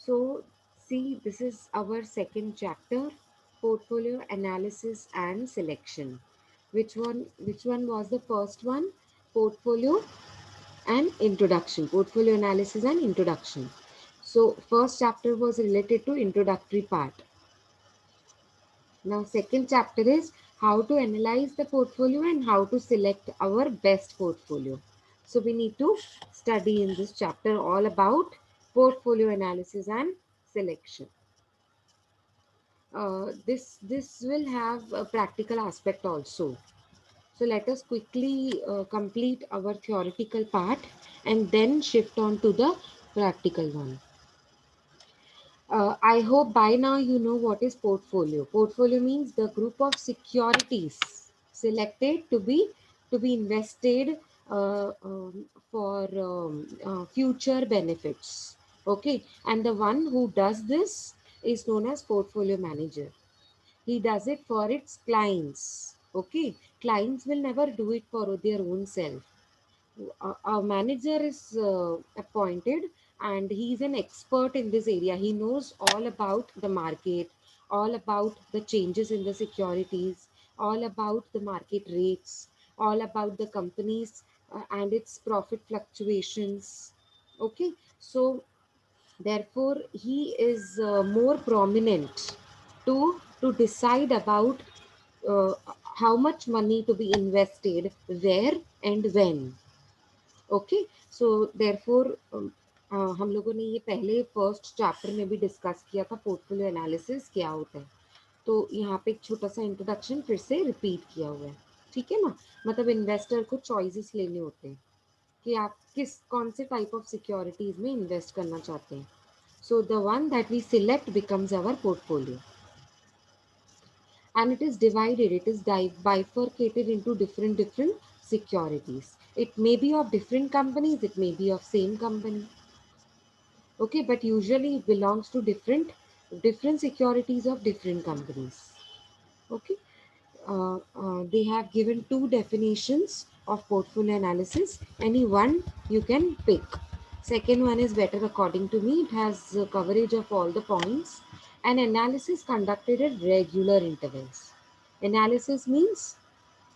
So see, this is our second chapter, portfolio analysis and selection. Which one was the first one? Portfolio and introduction. Portfolio analysis and introduction. So first chapter was related to introductory part. Now second chapter is how to analyze the portfolio and how to select our best portfolio. So we need to study in this chapter all about portfolio analysis and selection. This will have a practical aspect also. So let us quickly complete our theoretical part and then shift on to the practical one. I hope by now you know what is portfolio. Portfolio means the group of securities selected to be invested for future benefits. Okay, and the one who does this is known as portfolio manager. He does it for its clients. Okay, clients will never do it for their own self. A manager is appointed, and he is an expert in this area. He knows all about the market, all about the changes in the securities, all about the market rates, all about the companies and its profit fluctuations. Okay, so therefore he is more prominent to decide about uh, how much money to be invested where and when. Okay, so therefore हम लोगों ने ये पहले first chapter में भी discuss किया था portfolio analysis क्या होता है। तो यहाँ पे एक छोटा सा इंट्रोडक्शन फिर से रिपीट किया हुआ है। ठीक है ना, मतलब इन्वेस्टर को चॉइसेस लेने होते हैं कि आप किस कौन से टाइप ऑफ सिक्योरिटीज में इन्वेस्ट करना चाहते हैं। So the one that we select becomes our portfolio, and it is divided, it is bifurcated into different securities. It may be of different companies, it may be of same company. Okay, but usually it belongs to different securities of different companies. Okay, they have given two definitions of portfolio analysis. Any one you can pick. Second one is better according to me. It has coverage of all the points. An analysis conducted at regular intervals. Analysis means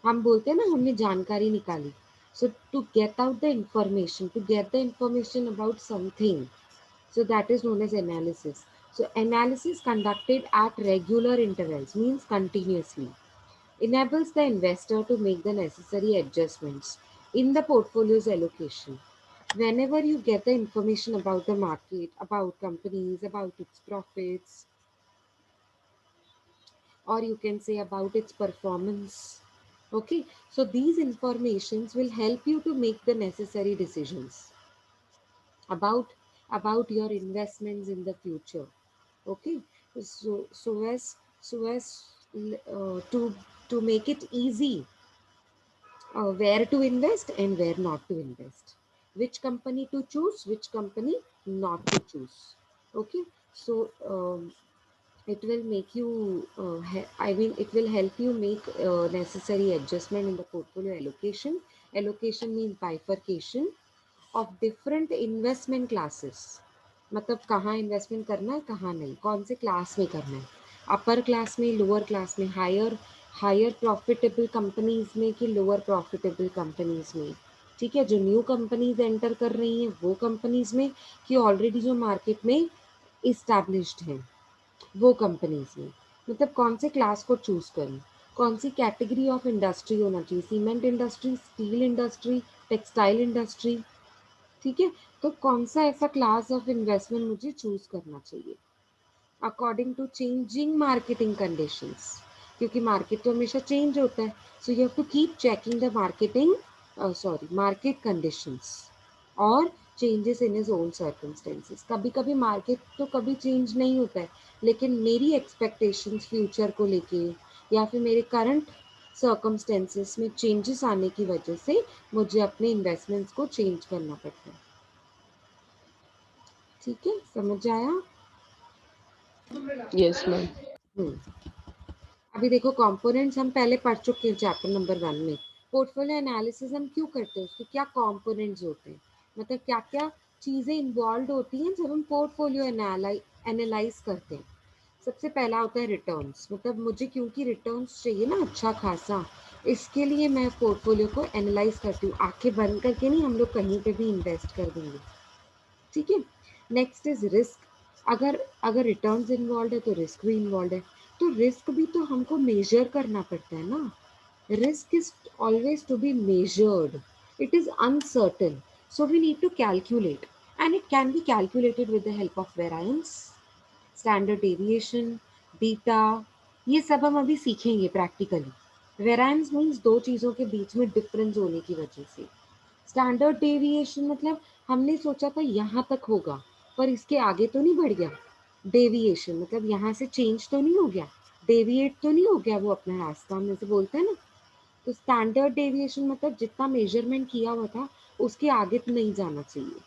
हम बोलते हैं ना हमने जानकारी निकाली. So to get out the information, to get the information about something, so that is known as analysis. So analysis conducted at regular intervals means continuously enables the investor to make the necessary adjustments in the portfolio's allocation. Whenever you get the information about the market, about companies, about its profits, or you can say about its performance. Okay, so these informations will help you to make the necessary decisions about your investments in the future. Okay, so as to make it easy, where to invest and where not to invest, which company to choose, which company not to choose. Okay, so it will make you I mean it will help you make necessary adjustment in the portfolio allocation. Allocation means bifurcation of different investment classes. मतलब कहाँ investment करना है कहाँ नहीं, कौन से class में करना है, अपर क्लास में, लोअर क्लास में, हायर प्रॉफिटेबल कंपनीज में कि लोअर प्रॉफिटेबल कंपनीज में। ठीक है, जो न्यू कंपनीज एंटर कर रही हैं वो कंपनीज में कि ऑलरेडी जो मार्केट में इस्टेब्लिश्ड हैं वो कंपनीज में। मतलब कौन से क्लास को चूज करें, कौन सी कैटेगरी ऑफ इंडस्ट्री होना चाहिए, cement industry, steel industry, textile industry. ठीक है, तो कौन सा ऐसा क्लास ऑफ इन्वेस्टमेंट मुझे चूज करना चाहिए according to changing marketing conditions, क्योंकि मार्केट तो हमेशा चेंज होता है। So you have to keep checking the market conditions और changes in his own circumstances. कभी कभी मार्केट तो कभी चेंज नहीं होता है, लेकिन मेरी एक्सपेक्टेशंस फ्यूचर को लेके या फिर मेरे करंट सर्कमस्टेंसेस में चेंजेस आने की वजह से मुझे अपने इन्वेस्टमेंट्स को चेंज करना पड़ता है। ठीक है, समझ आया? Yes, ma'am. हम्म, अभी देखो कंपोनेंट्स हम पहले पढ़ चुके हैं चैप्टर नंबर 1 में। पोर्टफोलियो एनालिसिस हम क्यों करते हैं, उसके क्या कंपोनेंट्स होते हैं, मतलब क्या क्या चीज़ें इन्वॉल्व होती हैं जब हम पोर्टफोलियो एनालाइज करते हैं। सबसे पहला होता है रिटर्न्स, मतलब मुझे क्योंकि रिटर्न्स चाहिए ना अच्छा खासा, इसके लिए मैं पोर्टफोलियो को एनालाइज करती हूँ। आंखें बंद करके नहीं हम लोग कहीं पे भी इन्वेस्ट कर देंगे, ठीक है। Next is risk. अगर अगर रिटर्न्स इन्वॉल्व है तो रिस्क भी इन्वॉल्व है, तो रिस्क भी तो हमको मेजर करना पड़ता है ना। Risk is always to be measured. It is uncertain. So we need to calculate. And it can be calculated with the help of variance, standard deviation, beta. ये सब हम अभी सीखेंगे प्रैक्टिकली। वेराइंस मीन्स दो चीज़ों के बीच में डिफरेंस होने की वजह से। स्टैंडर्ड डेविएशन मतलब हमने सोचा था यहाँ तक होगा पर इसके आगे तो नहीं बढ़ गया। डेविएशन मतलब यहाँ से चेंज तो नहीं हो गया, डेविएट तो नहीं हो गया वो अपना रास्ता, हम जैसे बोलते हैं ना। तो स्टैंडर्ड डेविएशन मतलब जितना मेजरमेंट किया हुआ था उसके आगे तो नहीं जाना चाहिए,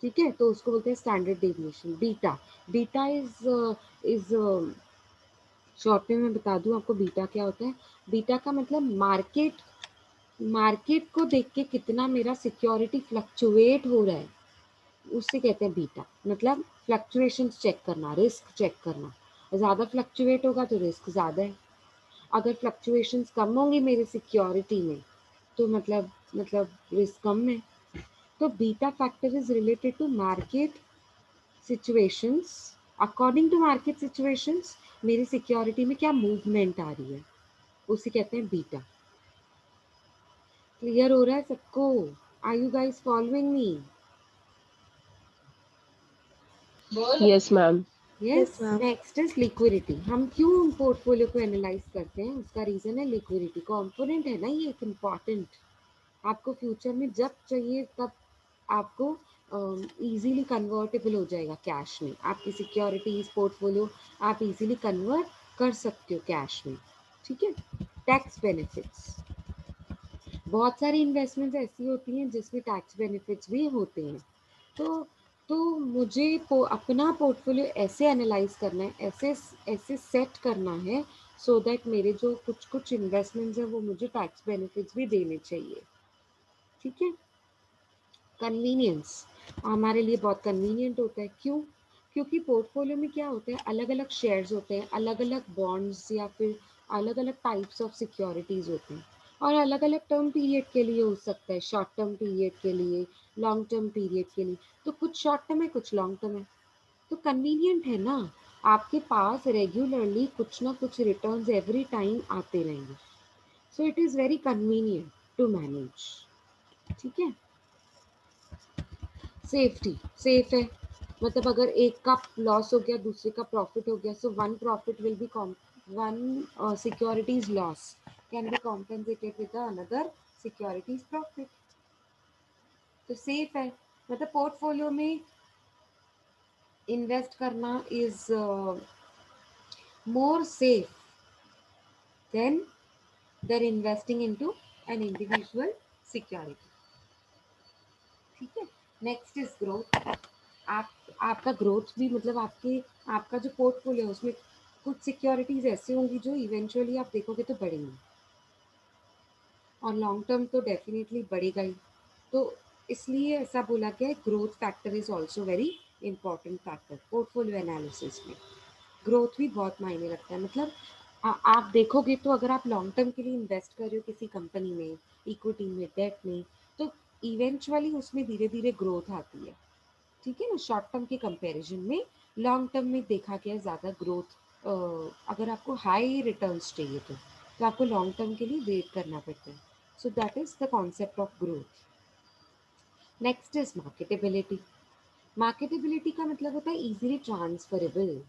ठीक है, तो उसको बोलते हैं standard deviation. Beta, beta is short में मैं बता दूं आपको बीटा क्या होता है। बीटा का मतलब मार्केट, मार्केट को देख के कितना मेरा सिक्योरिटी फ्लक्चुएट हो रहा है उससे कहते हैं बीटा। मतलब फ्लक्चुएशंस चेक करना, रिस्क चेक करना। ज़्यादा फ्लक्चुएट होगा तो रिस्क ज़्यादा है, अगर फ्लक्चुएशंस कम होंगी मेरे सिक्योरिटी में तो मतलब रिस्क कम है। तो beta factor is related to market situations. According to market situations मेरी सिक्योरिटी में क्या मूवमेंट आ रही है, उसे कहते हैं बीटा। क्लियर हो रहा है सबको? Are you guys following me? Yes, ma'am. Yes. Yes, ma'am. Next is liquidity. हम क्यों पोर्टफोलियो को एनालाइज करते हैं, उसका रीजन है लिक्विडिटी। कंपोनेंट है ना ये एक इम्पॉर्टेंट। आपको फ्यूचर में जब चाहिए तब आपको इजीली कन्वर्टेबल हो जाएगा कैश में। आपकी सिक्योरिटीज पोर्टफोलियो आप इजीली कन्वर्ट कर सकते हो कैश में, ठीक है। टैक्स बेनिफिट्स, बहुत सारी इन्वेस्टमेंट्स ऐसी होती हैं जिसमें टैक्स बेनिफिट्स भी होते हैं। तो मुझे अपना पोर्टफोलियो ऐसे एनालाइज करना है, ऐसे ऐसे सेट करना है सो दैट मेरे जो कुछ कुछ इन्वेस्टमेंट्स हैं वो मुझे टैक्स बेनिफिट्स भी देने चाहिए, ठीक है। कन्वीनियंस, हमारे लिए बहुत कन्वीनियंट होता है। क्यों? क्योंकि पोर्टफोलियो में क्या होता है, अलग अलग शेयर्स होते हैं, अलग अलग बॉन्ड्स या फिर अलग अलग टाइप्स ऑफ सिक्योरिटीज होते हैं, और अलग अलग टर्म पीरियड के लिए हो सकता है, शॉर्ट टर्म पीरियड के लिए, लॉन्ग टर्म पीरियड के लिए। तो कुछ शॉर्ट टर्म है कुछ लॉन्ग टर्म है, तो कन्वीनियंट है ना। आपके पास रेगुलरली कुछ ना कुछ रिटर्न्स एवरी टाइम आते रहेंगे, so it is very convenient to manage, ठीक है। सेफ्टी, सेफ है, मतलब अगर एक का लॉस हो गया दूसरे का प्रॉफिट हो गया, so one profit will be one securities loss can be compensated with another securities profit. तो सेफ है, मतलब पोर्टफोलियो में इन्वेस्ट करना is more safe than than investing into an individual security, ठीक है। Next is growth. आप आपका growth भी मतलब आपका जो पोर्टफोलियो है उसमें कुछ सिक्योरिटीज ऐसे होंगी जो इवेंचुअली आप देखोगे तो बढ़ेंगी, और लॉन्ग टर्म तो डेफिनेटली बढ़ेगा ही। तो इसलिए ऐसा बोला गया है, growth factor is also very important factor portfolio analysis में। ग्रोथ भी बहुत मायने रखता है, मतलब आप देखोगे तो अगर आप लॉन्ग टर्म के लिए इन्वेस्ट कर रहे हो किसी कंपनी में, इक्विटी में, डेट में, तो इवेंचुअली उसमें धीरे धीरे ग्रोथ आती है, ठीक है ना। शॉर्ट टर्म के कंपैरिजन में लॉन्ग टर्म में देखा गया ज़्यादा ग्रोथ। अगर आपको हाई रिटर्न्स चाहिए तो आपको लॉन्ग टर्म के लिए वेट करना पड़ता है। So that is the concept of growth. Next is marketability. Marketability का मतलब होता है इजीली ट्रांसफरेबल,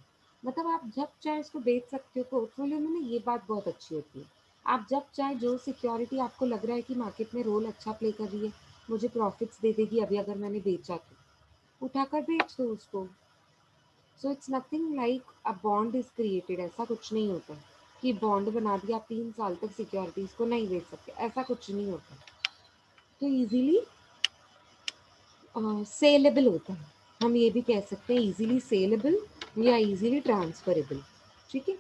मतलब आप जब चाहे इसको बेच सकते हो। पोर्टफोलियो में ना ये बात बहुत अच्छी होती है, आप जब चाहे जो सिक्योरिटी आपको लग रहा है कि मार्केट में रोल अच्छा प्ले कर रही है, मुझे प्रॉफिट्स दे देगी अभी अगर मैंने बेचा तो उठाकर बेच दो उसको। So it's nothing like a bond is created, ऐसा कुछ नहीं होता कि बॉन्ड बना दिया आप 3 साल तक सिक्योरिटीज को नहीं बेच सकते, ऐसा कुछ नहीं होता। तो इजीली सेलेबल होता है, हम ये भी कह सकते हैं इजीली सेलेबल या इजीली ट्रांसफरेबल, ठीक है।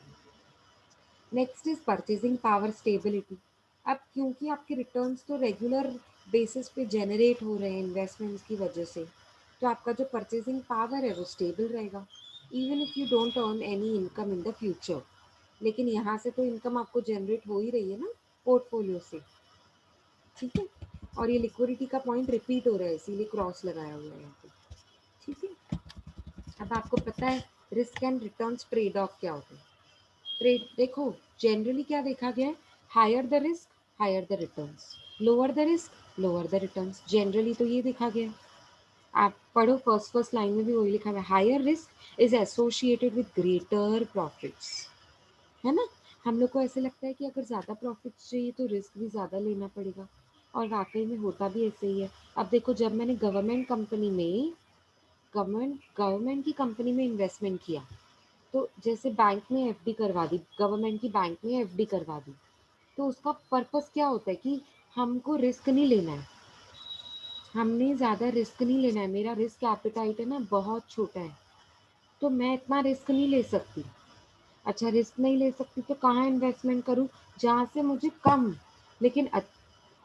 Next is purchasing power stability. अब क्योंकि आपके रिटर्न्स तो रेगुलर बेसिस पे जनरेट हो रहे हैं इन्वेस्टमेंट्स की वजह से, तो आपका जो परचेसिंग पावर है वो स्टेबल रहेगा, even if you don't earn any income in the future. लेकिन यहाँ से तो इनकम आपको जनरेट हो ही रही है ना पोर्टफोलियो से, ठीक है। और ये लिक्विडिटी का पॉइंट रिपीट हो रहा है, इसीलिए क्रॉस लगाया हुआ है यहाँ पे, ठीक है। अब आपको पता है risk and returns trade off क्या होते हैं। ट्रेड देखो, जनरली क्या देखा गया है, higher the risk higher the returns, lower the risk lower the returns, generally तो ये देखा गया है। आप पढ़ो, फर्स्ट लाइन में भी वही लिखा हुआ है, higher risk is associated with greater profits, है ना। हम लोग को ऐसे लगता है कि अगर ज़्यादा प्रॉफिट्स चाहिए तो रिस्क भी ज़्यादा लेना पड़ेगा, और वाकई में होता भी ऐसे ही है। अब देखो, जब मैंने गवर्नमेंट की कंपनी में इन्वेस्टमेंट किया, तो जैसे बैंक में एफडी करवा दी, गवर्नमेंट की बैंक में एफडी करवा दी, तो उसका पर्पस क्या होता है कि हमको रिस्क नहीं लेना है, हमने ज़्यादा रिस्क नहीं लेना है, मेरा रिस्क एपेटाइट है ना बहुत छोटा है, तो मैं इतना रिस्क नहीं ले सकती। अच्छा, रिस्क नहीं ले सकती तो कहाँ इन्वेस्टमेंट करूँ, जहाँ से मुझे कम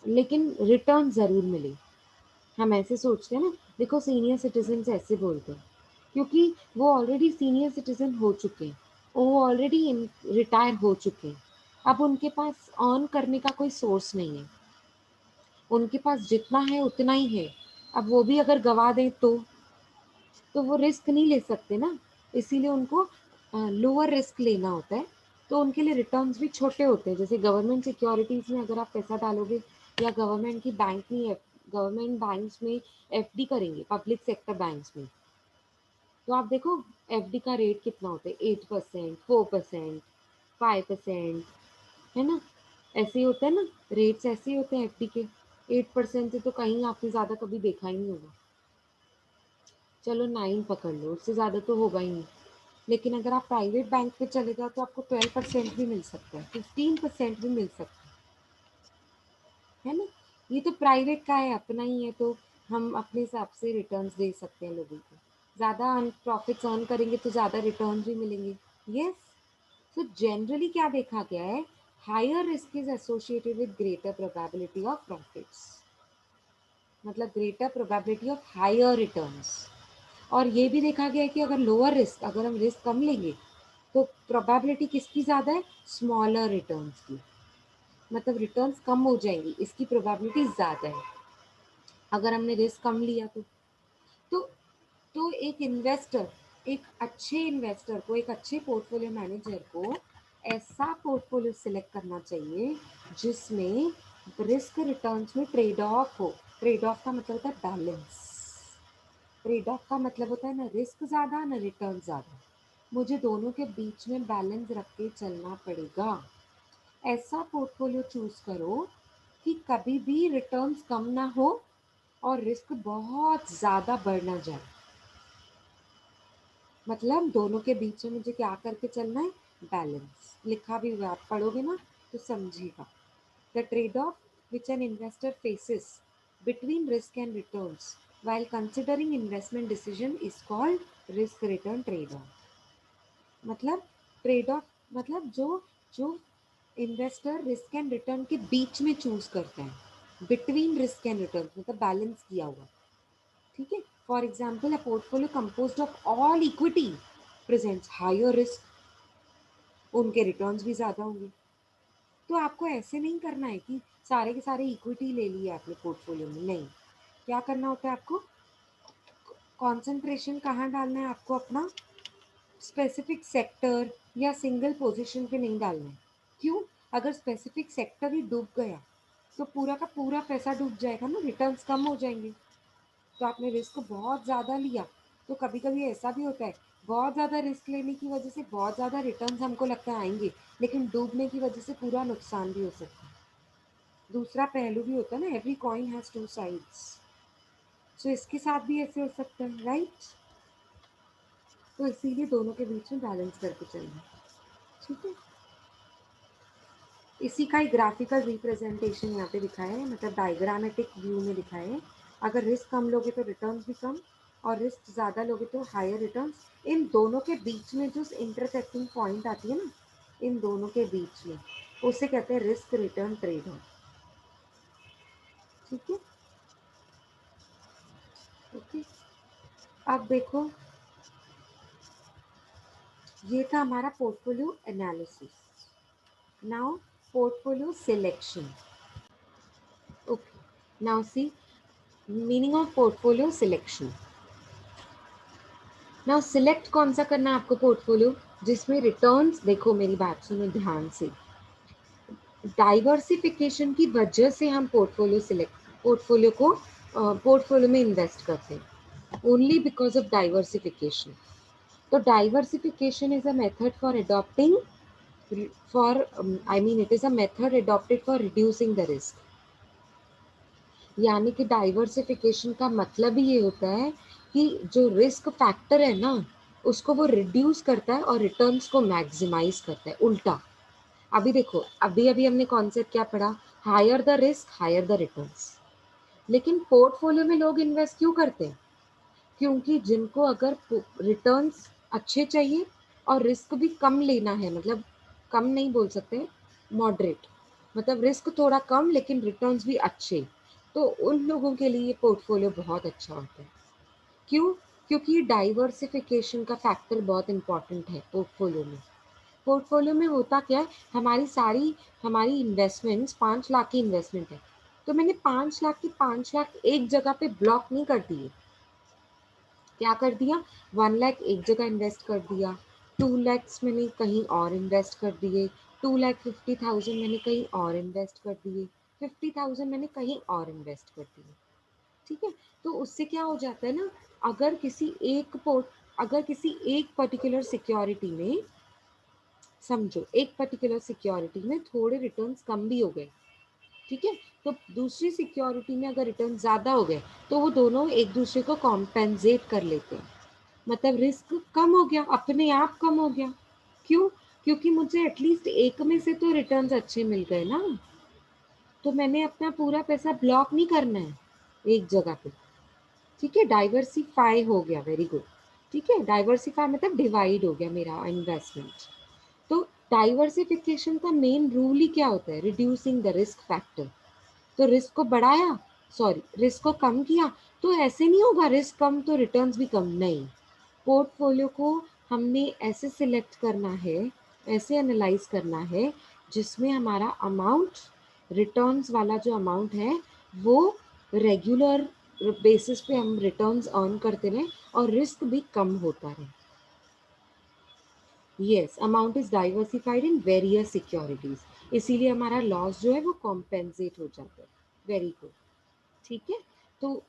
लेकिन रिटर्न ज़रूर मिले। हम ऐसे सोचते हैं ना। देखो, सीनियर सिटीजन ऐसे बोलते हैं क्योंकि वो ऑलरेडी सीनियर सिटीजन हो चुके हैं, वो ऑलरेडी रिटायर हो चुके हैं। अब उनके पास अर्न करने का कोई सोर्स नहीं है, उनके पास जितना है उतना ही है। अब वो भी अगर गवा दें तो वो रिस्क नहीं ले सकते ना, इसीलिए उनको लोअर रिस्क लेना होता है। तो उनके लिए रिटर्न्स भी छोटे होते हैं। जैसे गवर्नमेंट सिक्योरिटीज़ में अगर आप पैसा डालोगे, या गवर्नमेंट बैंक्स में एफडी करेंगे, पब्लिक सेक्टर बैंक्स में, तो आप देखो एफडी का रेट कितना होता है, 8%, 4%, 5%, है ना। ऐसे ही होता है ना, रेट्स ऐसे ही होते हैं एफडी के। 8% से तो कहीं आपने ज़्यादा कभी देखा ही नहीं होगा। चलो 9 पकड़ लो, उससे ज़्यादा तो होगा ही नहीं। लेकिन अगर आप प्राइवेट बैंक पे चले जाओ तो आपको 12% भी मिल सकता है, 15% भी मिल सकता है ना। ये तो प्राइवेट का है, अपना ही है, तो हम अपने हिसाब से रिटर्न्स दे सकते हैं लोगों को। ज़्यादा प्रॉफिट्स अर्न करेंगे तो ज़्यादा रिटर्न भी मिलेंगे। यस। सो जनरली क्या देखा गया है, higher risk is associated with greater probability of profits, मतलब greater probability of higher returns. और ये भी देखा गया है कि अगर लोअर रिस्क, अगर हम रिस्क कम लेंगे तो प्रोबेबिलिटी किसकी ज़्यादा है, स्मॉलर रिटर्न्स की, मतलब रिटर्न्स कम हो जाएंगी, इसकी प्रोबेबिलिटी ज़्यादा है अगर हमने रिस्क कम लिया तो तो एक अच्छे इन्वेस्टर को, एक अच्छे पोर्टफोलियो मैनेजर को ऐसा पोर्टफोलियो सिलेक्ट करना चाहिए जिसमें रिस्क रिटर्न्स में ट्रेड ऑफ हो। ट्रेड ऑफ का मतलब होता है बैलेंस। ट्रेड ऑफ का मतलब होता है ना रिस्क ज़्यादा ना रिटर्न ज़्यादा, मुझे दोनों के बीच में बैलेंस रख के चलना पड़ेगा। ऐसा पोर्टफोलियो चूज करो कि कभी भी रिटर्न्स कम ना हो और रिस्क बहुत ज़्यादा बढ़ ना जाए। मतलब दोनों के बीच में मुझे क्या करके चलना है, बैलेंस। लिखा भी हुआ, आप पढ़ोगे ना तो समझिएगा। The trade off which an investor faces between risk and returns while considering investment decision is called risk return trade off। मतलब ट्रेड ऑफ मतलब जो इन्वेस्टर रिस्क एंड रिटर्न के बीच में चूज करता है, बिटवीन रिस्क एंड रिटर्न मतलब balance किया हुआ, ठीक है। For example, a portfolio composed of all equity presents higher risk, उनके रिटर्न्स भी ज़्यादा होंगे। तो आपको ऐसे नहीं करना है कि सारे के सारे इक्विटी ले लिए आपने पोर्टफोलियो में, नहीं। क्या करना होता है आपको, कंसंट्रेशन कहाँ डालना है आपको, अपना स्पेसिफिक सेक्टर या सिंगल पोजीशन पे नहीं डालना है। क्यों, अगर स्पेसिफिक सेक्टर ही डूब गया तो पूरा का पूरा पैसा डूब जाएगा ना, रिटर्न्स कम हो जाएंगे। तो आपने रिस्क बहुत ज़्यादा लिया, तो कभी कभी ऐसा भी होता है, बहुत ज़्यादा रिस्क लेने की वजह से बहुत ज़्यादा रिटर्न्स हमको लगता है आएंगे, लेकिन डूबने की वजह से पूरा नुकसान भी हो सकता है। दूसरा पहलू भी होता है ना, every coin has two sides. So इसके साथ भी ऐसे हो सकता है, राइट। तो इसीलिए दोनों के बीच में बैलेंस करके चलना, ठीक है। इसी का ही ग्राफिकल रिप्रेजेंटेशन यहाँ पे दिखाया है, मतलब डायग्रामेटिक व्यू में दिखाया है। अगर रिस्क कम लोगे तो रिटर्न्स भी कम, और रिस्क ज़्यादा लोगे तो हायर रिटर्न्स। इन दोनों के बीच में जो इंटरसेक्टिंग पॉइंट आती है ना, इन दोनों के बीच में, उसे कहते हैं रिस्क रिटर्न ट्रेड ऑफ, ठीक है। ओके। अब देखो, ये था हमारा portfolio analysis. Now portfolio selection. Okay, now see meaning of portfolio selection. Now select कौन सा करना है आपको पोर्टफोलियो, जिसमें रिटर्न्स, देखो मेरी बात सुनो ध्यान से, डाइवर्सिफिकेशन की वजह से हम पोर्टफोलियो को पोर्टफोलियो में इन्वेस्ट करते हैं, ओनली बिकॉज ऑफ डाइवर्सिफिकेशन। तो diversification is a method for adopting for I mean it is a method adopted for reducing the risk. यानी कि डाइवर्सिफिकेशन का मतलब ही ये होता है कि जो रिस्क फैक्टर है ना, उसको वो रिड्यूस करता है और रिटर्न्स को मैक्सिमाइज करता है, उल्टा। अभी देखो, अभी अभी हमने कॉन्सेप्ट क्या पढ़ा, higher the risk higher the returns. लेकिन पोर्टफोलियो में लोग इन्वेस्ट क्यों करते हैं? क्योंकि जिनको अगर रिटर्न्स अच्छे चाहिए और रिस्क भी कम लेना है, मतलब कम नहीं बोल सकते, मॉडरेट, मतलब रिस्क थोड़ा कम लेकिन रिटर्न्स भी अच्छे, तो उन लोगों के लिए पोर्टफोलियो बहुत अच्छा होता है। क्यों? क्योंकि डाइवर्सिफिकेशन का फैक्टर बहुत इंपॉर्टेंट है पोर्टफोलियो में। पोर्टफोलियो में होता क्या है, हमारी इन्वेस्टमेंट्स 5 लाख की इन्वेस्टमेंट है, तो मैंने 5 लाख की 5 लाख एक जगह पे ब्लॉक नहीं कर दिए। क्या कर दिया, 1 लाख एक जगह इन्वेस्ट कर दिया, 2 लैक्स मैंने कहीं और इन्वेस्ट कर दिए, 2,50,000 मैंने कहीं और इन्वेस्ट कर दिए, 50,000 मैंने कहीं और इन्वेस्ट कर दिए। ठीक है, तो उससे क्या हो जाता है ना, अगर किसी एक पोर्ट अगर किसी एक पर्टिकुलर सिक्योरिटी में, समझो एक पर्टिकुलर सिक्योरिटी में थोड़े रिटर्न्स कम भी हो गए, ठीक है, तो दूसरी सिक्योरिटी में अगर रिटर्न ज़्यादा हो गए, तो वो दोनों एक दूसरे को कॉम्पेंसेट कर लेते हैं। मतलब रिस्क कम हो गया, अपने आप कम हो गया। क्यों? क्योंकि मुझे एटलीस्ट एक में से तो रिटर्न्स अच्छे मिल गए ना, तो मैंने अपना पूरा पैसा ब्लॉक नहीं करना है एक जगह पे। ठीक है, डाइवर्सिफाई हो गया, वेरी गुड। ठीक है, डाइवर्सिफाई मतलब डिवाइड हो गया मेरा इन्वेस्टमेंट। तो डाइवर्सिफिकेशन का मेन रूल ही क्या होता है, रिड्यूसिंग द रिस्क फैक्टर। तो रिस्क को बढ़ाया, सॉरी रिस्क को कम किया, तो ऐसे नहीं होगा रिस्क कम तो रिटर्न्स भी कम, नहीं। पोर्टफोलियो को हमने ऐसे सिलेक्ट करना है, ऐसे एनालाइज करना है, जिसमें हमारा अमाउंट, रिटर्न्स वाला जो अमाउंट है, वो रेगुलर बेसिस पे हम रिटर्न्स अर्न करते रहें और रिस्क भी कम होता रहे। Yes, amount is diversified in various securities, इसीलिए हमारा लॉस जो है वो कॉम्पेंसेट हो जाता है। Very good. ठीक है, तो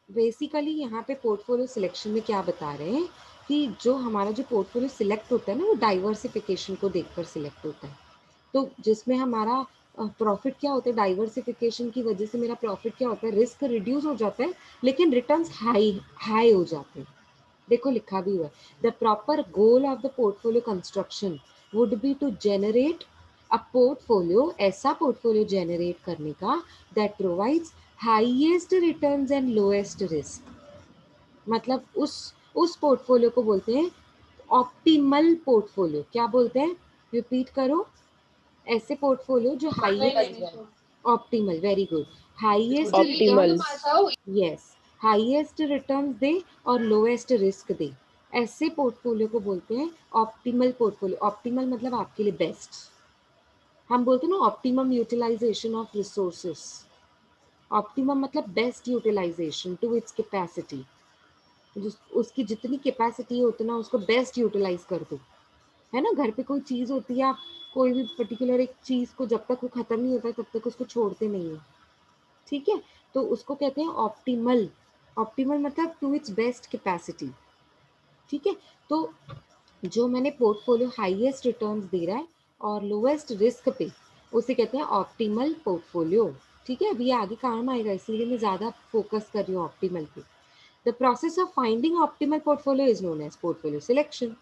बेसिकली यहाँ पे पोर्टफोलियो सिलेक्शन में क्या बता रहे हैं कि जो हमारा जो पोर्टफोलियो सिलेक्ट होता है ना, वो डाइवर्सिफिकेशन को देखकर सिलेक्ट होता है। तो जिसमें हमारा प्रॉफिट क्या होता है, डाइवर्सिफिकेशन की वजह से मेरा प्रॉफिट क्या होता है, रिस्क रिड्यूस हो जाता है लेकिन रिटर्न्स हाई हाई हो जाते हैं। देखो लिखा भी हुआ है, the proper goal of the portfolio construction would be to generate a portfolio, ऐसा पोर्टफोलियो जेनरेट करने का that provides highest returns and lowest risk. मतलब उस पोर्टफोलियो को बोलते हैं ऑप्टिमल पोर्टफोलियो। क्या बोलते हैं, रिपीट करो, ऐसे पोर्टफोलियो जो highest, optimal, very good, highest optimal. Returns, yes, highest returns दे और लोएस्ट रिस्क दे, ऐसे पोर्टफोलियो को बोलते हैं ऑप्टिमल पोर्टफोलियो। ऑप्टिमल मतलब आपके लिए बेस्ट, हम बोलते हैं ना optimum utilization of resources. Optimum मतलब best utilization to its capacity, उसकी जितनी कैपेसिटी है उतना उसको बेस्ट यूटिलाइज कर दो। है ना, घर पे कोई चीज़ होती है, आप कोई भी पर्टिकुलर एक चीज़ को जब तक वो ख़त्म नहीं होता तब तक उसको छोड़ते नहीं हो। ठीक है, तो उसको कहते हैं ऑप्टिमल। ऑप्टिमल मतलब टू इट्स बेस्ट कैपेसिटी। ठीक है, तो जो मैंने पोर्टफोलियो हाईएस्ट रिटर्न्स दे रहा है और लोएस्ट रिस्क पे, उसे कहते हैं ऑप्टिमल पोर्टफोलियो। ठीक है, अभी ये आगे काम आएगा इसीलिए मैं ज़्यादा फोकस कर रही हूँ ऑप्टिमल पे। The process of finding optimal portfolio is known as portfolio selection.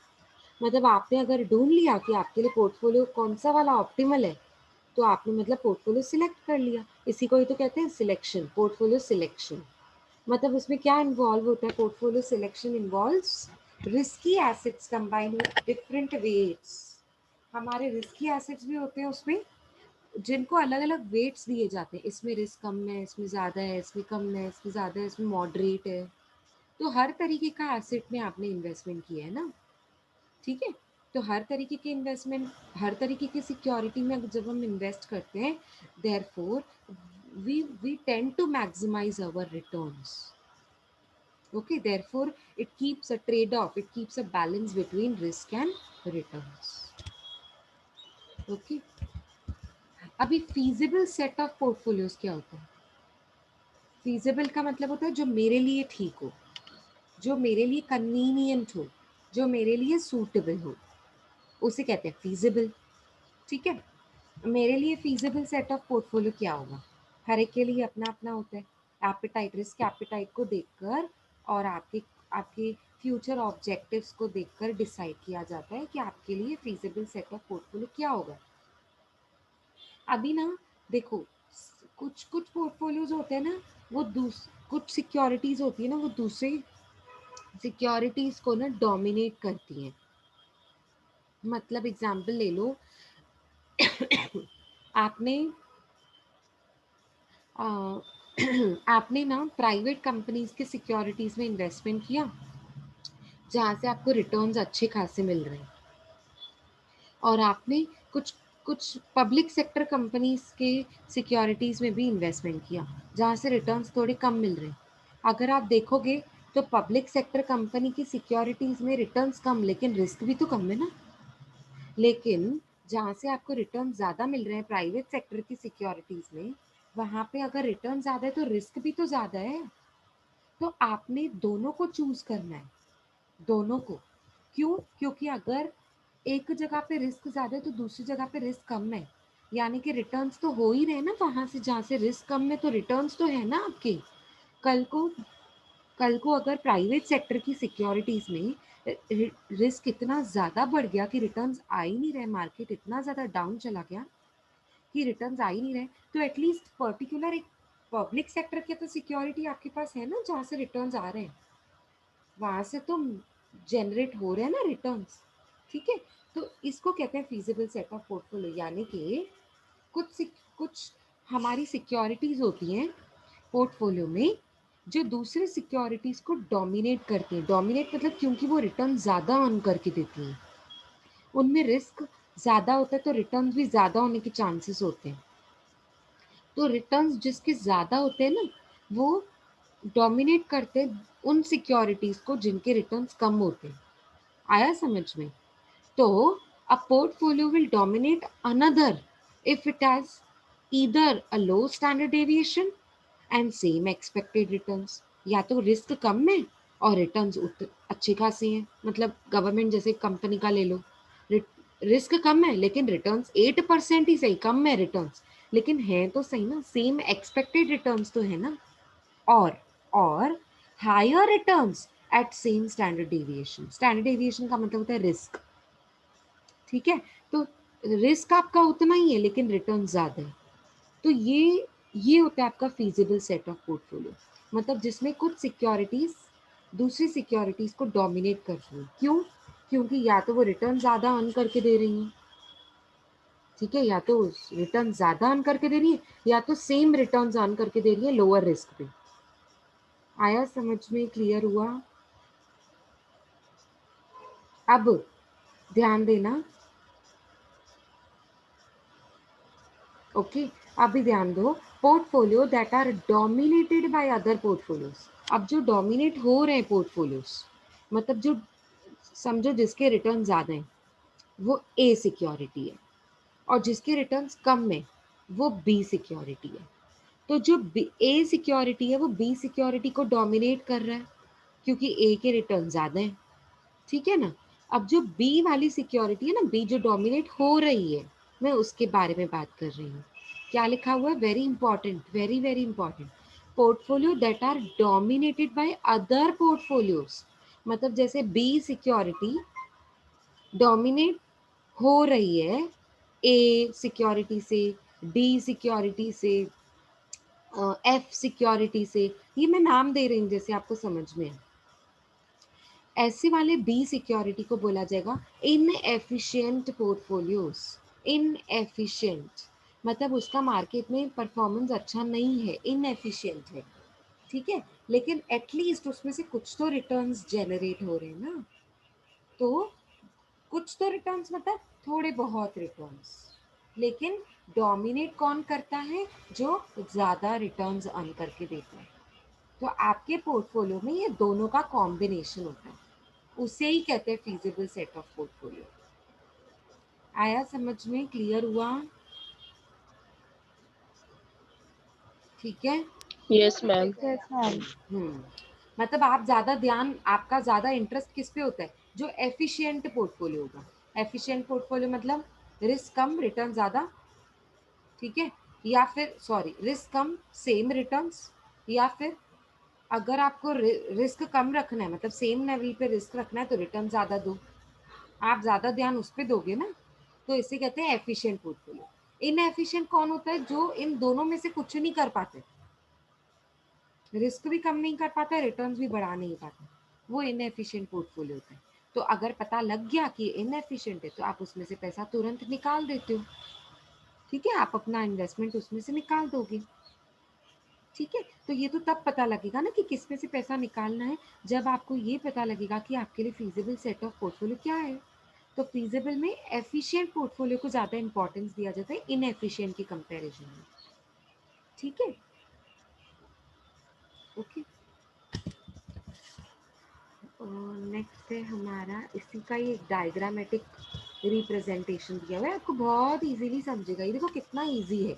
मतलब आपने अगर ढूंढ लिया कि आपके लिए पोर्टफोलियो कौन सा वाला ऑप्टिमल है, तो आपने मतलब पोर्टफोलियो सिलेक्ट कर लिया, इसी को ही तो कहते हैं सिलेक्शन, पोर्टफोलियो सिलेक्शन। मतलब उसमें क्या इन्वॉल्व होता है, portfolio selection involves risky assets combined with different weights. हमारे रिस्की एसेट्स भी होते हैं उसमें, जिनको अलग अलग वेट्स दिए जाते हैं, इसमें रिस्क कम है, इसमें ज़्यादा है, इसमें कम है, इसमें ज़्यादा है, इसमें मॉडरेट है। तो हर तरीके का एसेट में आपने इन्वेस्टमेंट किया है ना, ठीक है। तो हर तरीके के इन्वेस्टमेंट, हर तरीके की सिक्योरिटी में जब हम इन्वेस्ट करते हैं, therefore we tend to maximise our returns. Okay, therefore it keeps a trade-off, it keeps a balance between risk and returns. Okay, अभी feasible set of portfolios क्या होता है? feasible का मतलब होता है जो मेरे लिए ठीक हो, जो मेरे लिए convenient हो, जो मेरे लिए suitable हो, उसे कहते हैं feasible। ठीक है, मेरे लिए feasible set of portfolio क्या होगा? हर एक के लिए अपना अपना होता है। एपेटाइट, रिस्क एपेटाइट को देखकर और आपके आपके फ्यूचर ऑब्जेक्टिव्स को देखकर डिसाइड किया जाता है कि आपके लिए फीजिबल सेट ऑफ पोर्टफोलियो क्या होगा। अभी ना देखो, कुछ कुछ पोर्टफोलियोज होते हैं ना, वो कुछ सिक्योरिटीज होती है ना, वो दूसरे सिक्योरिटीज को ना डोमिनेट करती हैं। मतलब एग्जांपल ले लो, आपने अ, आपने ना प्राइवेट कंपनीज के सिक्योरिटीज में इन्वेस्टमेंट किया, जहाँ से आपको रिटर्न्स अच्छे खासे मिल रहे हैं। और आपने कुछ कुछ पब्लिक सेक्टर कंपनीज के सिक्योरिटीज में भी इन्वेस्टमेंट किया, जहाँ से रिटर्न्स थोड़े कम मिल रहे हैं। अगर आप देखोगे तो पब्लिक सेक्टर कंपनी की सिक्योरिटीज में रिटर्न्स कम, लेकिन रिस्क भी तो कम है ना। लेकिन जहाँ से आपको रिटर्न ज़्यादा मिल रहे हैं प्राइवेट सेक्टर की सिक्योरिटीज में, वहाँ पे अगर रिटर्न ज़्यादा है तो रिस्क भी तो ज़्यादा है। तो आपने दोनों को चूज करना है, दोनों को। क्यों? क्योंकि अगर एक जगह पे रिस्क ज़्यादा है तो दूसरी जगह पे रिस्क कम है, यानी कि रिटर्न्स तो हो ही रहे हैं ना वहां से जहाँ से रिस्क कम है, तो रिटर्न्स तो है ना आपके। कल को कल को अगर प्राइवेट सेक्टर की सिक्योरिटीज में रिस्क इतना ज़्यादा बढ़ गया कि रिटर्न्स आ ही नहीं रहे, मार्केट इतना ज़्यादा डाउन चला गया कि रिटर्न्स आ ही नहीं रहे, तो एटलीस्ट पर्टिकुलर एक पब्लिक सेक्टर की तो सिक्योरिटी आपके पास है ना, जहाँ से रिटर्न्स आ रहे हैं, वहां से तो जनरेट हो रहे हैं ना रिटर्न्स। ठीक है, तो इसको कहते हैं फीजिबल सेट ऑफ पोर्टफोलियो, यानी कि कुछ हमारी सिक्योरिटीज होती हैं पोर्टफोलियो में जो दूसरे सिक्योरिटीज को डोमिनेट करती हैं। डोमिनेट मतलब क्योंकि वो रिटर्न ज़्यादा अर्न करके देती हैं, उनमें रिस्क ज़्यादा होता है तो रिटर्न भी ज़्यादा होने के चांसेस होते हैं। तो रिटर्न्स जिसके ज़्यादा होते हैं ना, वो डोमिनेट करते हैं उन सिक्योरिटीज को जिनके रिटर्न्स कम होते हैं। आया समझ में? तो a portfolio will dominate another if it has either a low standard deviation and same expected returns। या तो रिस्क कम है और रिटर्न्स अच्छे खासे हैं, मतलब गवर्नमेंट जैसे कंपनी का ले लो, रिस्क कम है लेकिन रिटर्न्स 8% ही सही, कम है रिटर्न्स लेकिन है तो सही ना, सेम एक्सपेक्टेड रिटर्न्स तो है ना। और और higher returns at same standard deviation. Standard deviation का मतलब होता है रिस्क। ठीक है, तो रिस्क आपका उतना ही है लेकिन रिटर्न ज़्यादा है। तो ये होता है आपका फीजिबल सेट ऑफ पोर्टफोलियो, मतलब जिसमें कुछ सिक्योरिटीज दूसरी सिक्योरिटीज को डोमिनेट कर रही हैं। क्यों? क्योंकि या तो वो रिटर्न ज़्यादा अर्न करके दे रही हैं, ठीक है, या तो रिटर्न ज़्यादा अर्न करके दे रही है, या तो सेम रिटर्न अर्न करके दे रही है लोअर रिस्क पे। आया समझ में? क्लियर हुआ? अब ध्यान देना। ओके, अभी ध्यान दो। Portfolio that are dominated by other portfolios. अब जो डोमिनेट हो रहे हैं पोर्टफोलियोज, मतलब जो समझो जिसके रिटर्न ज़्यादा हैं, वो ए सिक्योरिटी है, और जिसके रिटर्न्स कम है वो बी सिक्योरिटी है। तो जो ए सिक्योरिटी है वो बी सिक्योरिटी को डोमिनेट कर रहा है क्योंकि ए के रिटर्न ज़्यादा हैं। ठीक है ना। अब जो बी वाली सिक्योरिटी है ना, बी जो डोमिनेट हो रही है, मैं उसके बारे में बात कर रही हूँ। क्या लिखा हुआ है? Very important, very very important. Portfolio that are dominated by other portfolios, मतलब जैसे बी सिक्योरिटी डोमिनेट हो रही है ए सिक्योरिटी से, डी सिक्योरिटी से, एफ सिक्योरिटी से, ये मैं नाम दे रही हूँ जैसे आपको समझ में है। ऐसे वाले बी सिक्योरिटी को बोला जाएगा इनएफिशिएंट पोर्टफोलियोज। इनएफिशिएंट मतलब उसका मार्केट में परफॉर्मेंस अच्छा नहीं है, इनएफिशिएंट है। ठीक है, लेकिन एटलीस्ट उसमें से कुछ तो रिटर्न्स जनरेट हो रहे हैं ना, तो कुछ तो रिटर्न्स मतलब थोड़े बहुत रिटर्न्स, लेकिन डोमिनेट कौन करता है, जो ज्यादा रिटर्न्स अर्न करके देता है। तो आपके पोर्टफोलियो में ये दोनों का कॉम्बिनेशन होता है, उसे ही कहते हैं फीजिबल सेट ऑफ पोर्टफोलियो। आया समझ में, क्लियर हुआ? ठीक है। Yes, ma'am. Yes, ma'am. हम्म, मतलब आप ज्यादा ध्यान, आपका ज्यादा इंटरेस्ट किस पे होता है, जो एफिशिएंट पोर्टफोलियो होगा। एफिशिएंट पोर्टफोलियो मतलब रिस्क कम रिटर्न ज्यादा, ठीक है, या फिर सॉरी रिस्क कम सेम रिटर्न्स, या फिर अगर आपको रिस्क कम रखना है मतलब सेम लेवल पे रिस्क रखना है तो रिटर्न ज्यादा दो, आप ज्यादा ध्यान उस पर दोगे ना, तो इसे कहते हैं एफिशिएंट पोर्टफोलियो। इनएफिशिएंट कौन होता है, जो इन दोनों में से कुछ नहीं कर पाते, रिस्क भी कम नहीं कर पाता, रिटर्न्स भी बढ़ा नहीं पाता, वो इनएफिशिएंट पोर्टफोलियो होता है। तो अगर पता लग गया कि इनएफिशिएंट है तो आप उसमें से पैसा तुरंत निकाल देते हो, ठीक है, आप अपना इन्वेस्टमेंट उसमें से निकाल दोगे। ठीक है, तो ये तो तब पता लगेगा ना कि किस में से पैसा निकालना है, जब आपको ये पता लगेगा कि आपके लिए फीजिबल सेट ऑफ पोर्टफोलियो क्या है। तो फीजिबल में एफिशिएंट पोर्टफोलियो को ज्यादा इंपॉर्टेंस दिया जाता है इनएफिशिएंट के कंपैरिजन में। ठीक है, ओके। नेक्स्ट है हमारा, इसी का ही एक डायग्रामेटिक रिप्रेजेंटेशन दिया हुआ है, आपको बहुत इजीली समझेगा। ये देखो कितना इजी है,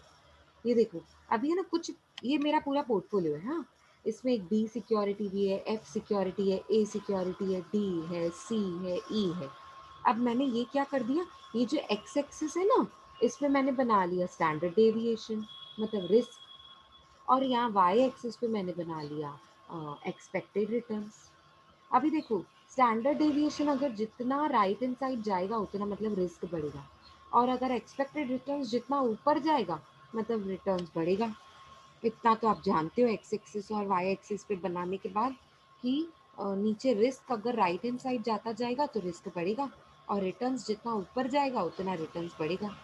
ये देखो अभी है ना कुछ, ये मेरा पूरा पोर्टफोलियो है, हाँ, इसमें एक बी सिक्योरिटी भी है, एफ सिक्योरिटी है, ए सिक्योरिटी है, डी है, सी है, ई है। अब मैंने ये क्या कर दिया, ये जो एक्स एक्सिस है ना, इसमें मैंने बना लिया स्टैंडर्ड डेविएशन मतलब रिस्क, और यहाँ वाई एक्सिस पे मैंने बना लिया एक्सपेक्टेड रिटर्न्स। अभी देखो स्टैंडर्ड डेविएशन अगर जितना राइट हैंड साइड जाएगा उतना मतलब रिस्क बढ़ेगा, और अगर एक्सपेक्टेड रिटर्न्स जितना ऊपर जाएगा मतलब रिटर्न्स बढ़ेगा। इतना तो आप जानते हो एक्स एक्सिस और वाई एक्सिस पे बनाने के बाद कि नीचे रिस्क अगर राइट हैंड साइड जाता जाएगा तो रिस्क बढ़ेगा, और रिटर्न्स जितना ऊपर जाएगा उतना रिटर्न्स बढ़ेगा,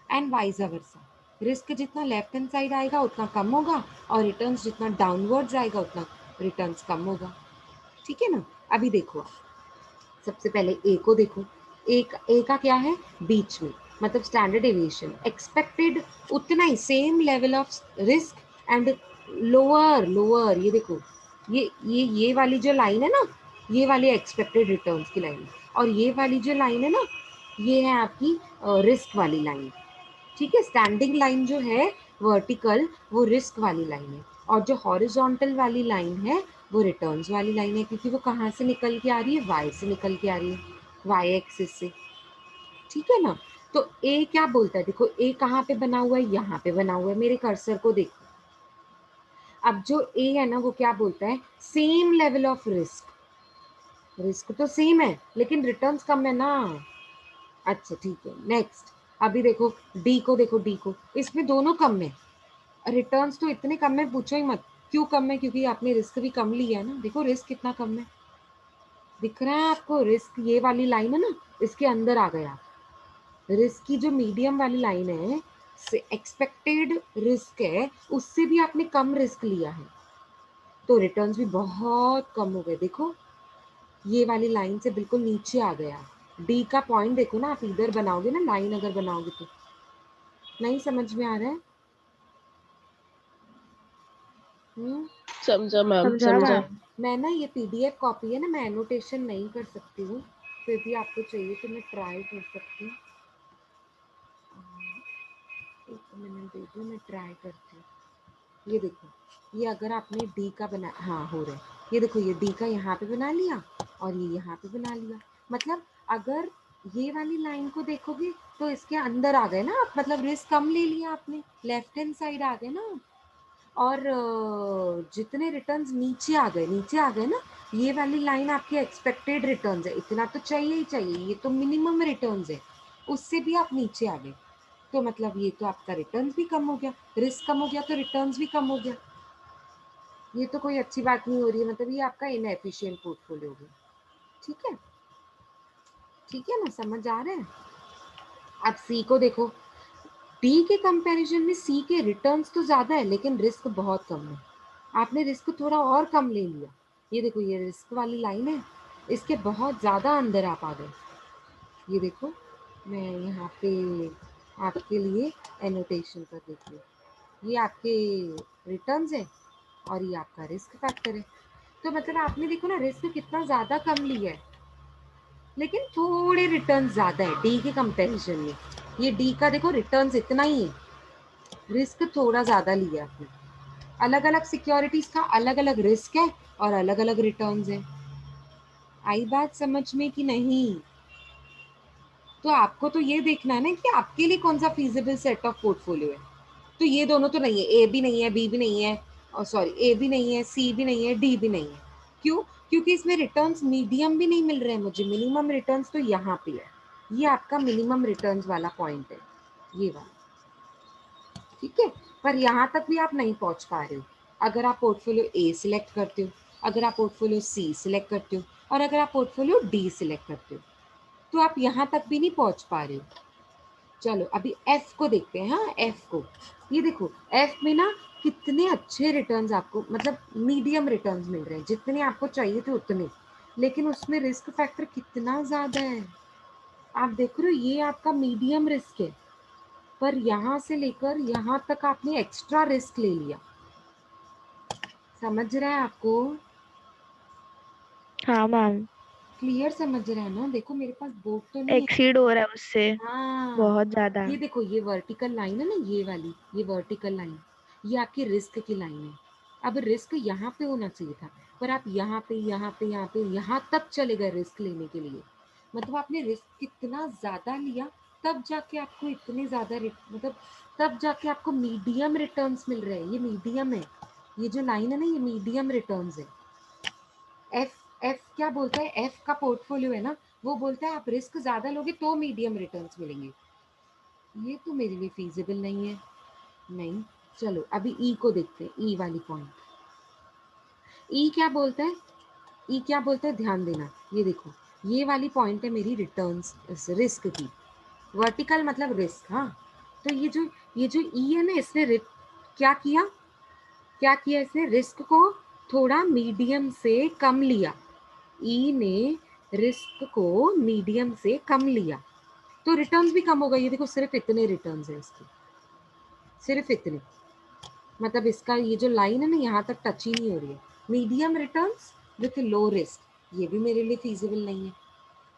एंड वाइज वर्सा। रिस्क जितना लेफ्ट हैंड साइड आएगा उतना कम होगा, और रिटर्न्स जितना डाउनवर्ड जाएगा उतना रिटर्न्स कम होगा। ठीक है ना। अभी देखो आप, सबसे पहले ए को देखो, एक ए का क्या है, बीच में मतलब स्टैंडर्ड डेविएशन एक्सपेक्टेड उतना ही same level of risk and lower lower, ये देखो ये वाली जो लाइन है ना, ये वाली एक्सपेक्टेड रिटर्न्स की लाइन है, और ये वाली जो लाइन है ना, ये है आपकी रिस्क वाली लाइन। ठीक है, स्टैंडिंग लाइन जो है वर्टिकल वो रिस्क वाली लाइन है, और जो हॉरिजॉन्टल वाली लाइन है वो रिटर्न्स वाली लाइन है, क्योंकि वो कहाँ से निकल के आ रही है, वाई से निकल के आ रही है, वाई एक्सिस से। ठीक है ना। तो ए क्या बोलता है, देखो ए कहाँ पे बना हुआ है, यहाँ पे बना हुआ है, मेरे कर्सर को देखो। अब जो ए है ना वो क्या बोलता है, same level of risk, risk तो सेम है लेकिन रिटर्न्स कम है ना। अच्छा ठीक है, नेक्स्ट। अभी देखो डी को, देखो डी को, इसमें दोनों कम है, रिटर्न्स तो इतने कम है पूछो ही मत। क्यों कम है, क्योंकि आपने रिस्क भी कम लिया है ना, देखो रिस्क कितना कम है, दिख रहा है आपको, रिस्क ये वाली लाइन है ना, इसके अंदर आ गया। रिस्क की जो मीडियम वाली लाइन है, एक्सपेक्टेड रिस्क है, उससे भी आपने कम रिस्क लिया है, तो रिटर्न्स भी बहुत कम हो गए। देखो ये वाली लाइन से बिल्कुल नीचे आ गया। डी का पॉइंट देखो ना, आप इधर बनाओगे ना लाइन, अगर बनाओगे तो नहीं समझ में आ रहा है। हम्म। समझा मैम, समझा समझा। मैम। मैं ना ये पीडीएफ कॉपी है ना, मैं एनोटेशन नहीं कर सकती हूँ, फिर भी आपको चाहिए तो मैं ट्राई कर सकती हूँ। एक मिनट दे दो, मैं ट्राई करती हूँ। ये देखो, ये अगर आपने डी का बना, हाँ हो रहा है, ये देखो ये डी का यहाँ पे बना लिया और ये यहाँ पे बना लिया, मतलब अगर ये वाली लाइन को देखोगे तो इसके अंदर आ गए ना आप, मतलब रिस्क कम ले लिया आपने, लेफ्ट हैंड साइड आ गए ना, और जितने रिटर्न्स नीचे आ गए, नीचे आ गए ना, ये वाली लाइन आपकी एक्सपेक्टेड रिटर्न्स है, इतना तो चाहिए ही चाहिए, ये तो मिनिमम रिटर्न्स है, उससे भी आप नीचे आ गए, तो मतलब ये तो आपका रिटर्न्स भी कम हो गया, रिस्क कम हो गया तो रिटर्न्स भी कम हो गया। ये तो कोई अच्छी बात नहीं हो रही है, मतलब ये आपका इनएफिशिएंट पोर्टफोलियो हो गया। ठीक है, ठीक है ना, समझ आ रहा है। अब सी को देखो, डी के कंपैरिजन में सी के रिटर्न्स तो ज्यादा है लेकिन रिस्क बहुत कम है, आपने रिस्क थोड़ा और कम ले लिया। ये देखो, ये रिस्क वाली लाइन है, इसके बहुत ज़्यादा अंदर आप आ गए। ये देखो, मैं यहाँ पे आपके लिए एनोटेशन कर देती हूँ। ये आपके रिटर्न्स है और ये आपका रिस्क फैक्टर है। तो मतलब आपने देखो ना, रिस्क कितना ज़्यादा कम लिया है, लेकिन थोड़े रिटर्न ज़्यादा है डी के कंपैरिजन में। ये डी का देखो रिटर्न्स इतना ही है, रिस्क थोड़ा ज़्यादा लिया आपने। अलग अलग सिक्योरिटीज का अलग अलग रिस्क है और अलग अलग रिटर्न्स है। आई बात समझ में कि नहीं? तो आपको तो ये देखना है ना कि आपके लिए कौन सा फीजिबल सेट ऑफ पोर्टफोलियो है। तो ये दोनों तो नहीं है, ए भी नहीं है, बी भी नहीं है, और सॉरी ए भी नहीं है, सी भी नहीं है, डी भी नहीं है। क्यों? क्योंकि इसमें रिटर्न्स मीडियम भी नहीं मिल रहे हैं मुझे, मिनिमम रिटर्न्स तो यहाँ पे है। ये आपका मिनिमम रिटर्न्स वाला पॉइंट है, ये वाला, ठीक है। पर यहाँ तक भी आप नहीं पहुँच पा रहे हो। अगर आप पोर्टफोलियो ए सिलेक्ट करते हो, अगर आप पोर्टफोलियो सी सिलेक्ट करते हो, और अगर आप पोर्टफोलियो डी सिलेक्ट करते हो, तो आप यहाँ तक भी नहीं पहुँच पा रहे हो। चलो अभी एफ को देखते हैं। हाँ, एफ को, ये देखो, एफ में ना कितने अच्छे रिटर्न्स आपको, मतलब मीडियम रिटर्न्स मिल रहे हैं, जितने आपको चाहिए थे उतने, लेकिन उसमें रिस्क फैक्टर कितना ज़्यादा है। आप देख रहे हो, ये आपका मीडियम रिस्क है, पर यहाँ से लेकर यहाँ तक आपने एक्स्ट्रा रिस्क ले लिया। समझ रहा है आपको? हाँ मैम, क्लियर समझ रहा है ना? देखो मेरे पास बोर्ड तो नहीं है। एक्सीड हो रहा है उससे हाँ, बहुत ज्यादा। ये देखो, ये वर्टिकल लाइन है ना, ये वाली, ये वर्टिकल लाइन, ये आपकी रिस्क की लाइन है। अब रिस्क यहाँ पे होना चाहिए था, पर आप यहाँ पे यहाँ पे यहाँ पे यहाँ तक चले गए रिस्क लेने के लिए। मतलब आपने रिस्क कितना ज़्यादा लिया, तब जाके आपको इतने ज़्यादा मतलब तब जाके आपको मीडियम रिटर्न्स मिल रहे हैं। ये मीडियम है, ये जो लाइन है ना, ये मीडियम रिटर्न्स है। एफ एफ क्या बोलता है? एफ का पोर्टफोलियो है ना, वो बोलता है आप रिस्क ज़्यादा लोगे तो मीडियम रिटर्न्स मिलेंगे। ये तो मेरे लिए फीजिबल नहीं है। नहीं। चलो अभी ई को देखते हैं, ई वाली पॉइंट। ई क्या बोलता है? ई क्या बोलता है, ध्यान देना। ये देखो, ये वाली पॉइंट है मेरी रिटर्न्स रिस्क की, वर्टिकल मतलब रिस्क। हाँ, तो ये जो ई है ना, इसने क्या किया, क्या किया इसने? रिस्क को थोड़ा मीडियम से कम लिया। ई ने रिस्क को मीडियम से कम लिया, तो रिटर्न्स भी कम हो गए। ये देखो, सिर्फ इतने रिटर्न्स है इसके, सिर्फ इतने। मतलब इसका ये जो लाइन है ना, यहाँ तक टच ही नहीं हो रही है। Medium returns with low risk, ये भी मेरे लिए फीजिबल नहीं है।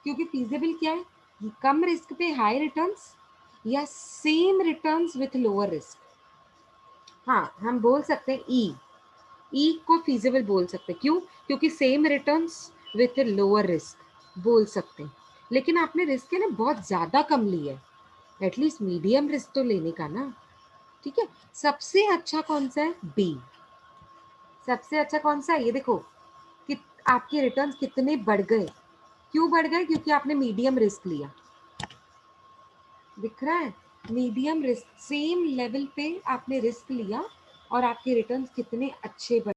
क्योंकि फीजिबल क्या है? ये कम रिस्क पे हाई रिटर्न्स, या same returns with lower risk. हाँ, हम बोल सकते हैं ई, ई को फीजिबल बोल सकते हैं। क्यों? क्योंकि same returns with lower risk बोल सकते हैं। लेकिन आपने रिस्क है ना बहुत ज़्यादा कम लिया है, एटलीस्ट मीडियम रिस्क तो लेने का ना। ठीक है, सबसे अच्छा कौन सा है? बी। सबसे अच्छा कौन सा है? ये देखो कि आपके रिटर्न्स कितने बढ़ गए। क्यों बढ़ गए? क्योंकि आपने मीडियम रिस्क लिया। दिख रहा है? मीडियम रिस्क, सेम लेवल पे आपने रिस्क लिया और आपके रिटर्न्स कितने अच्छे बढ़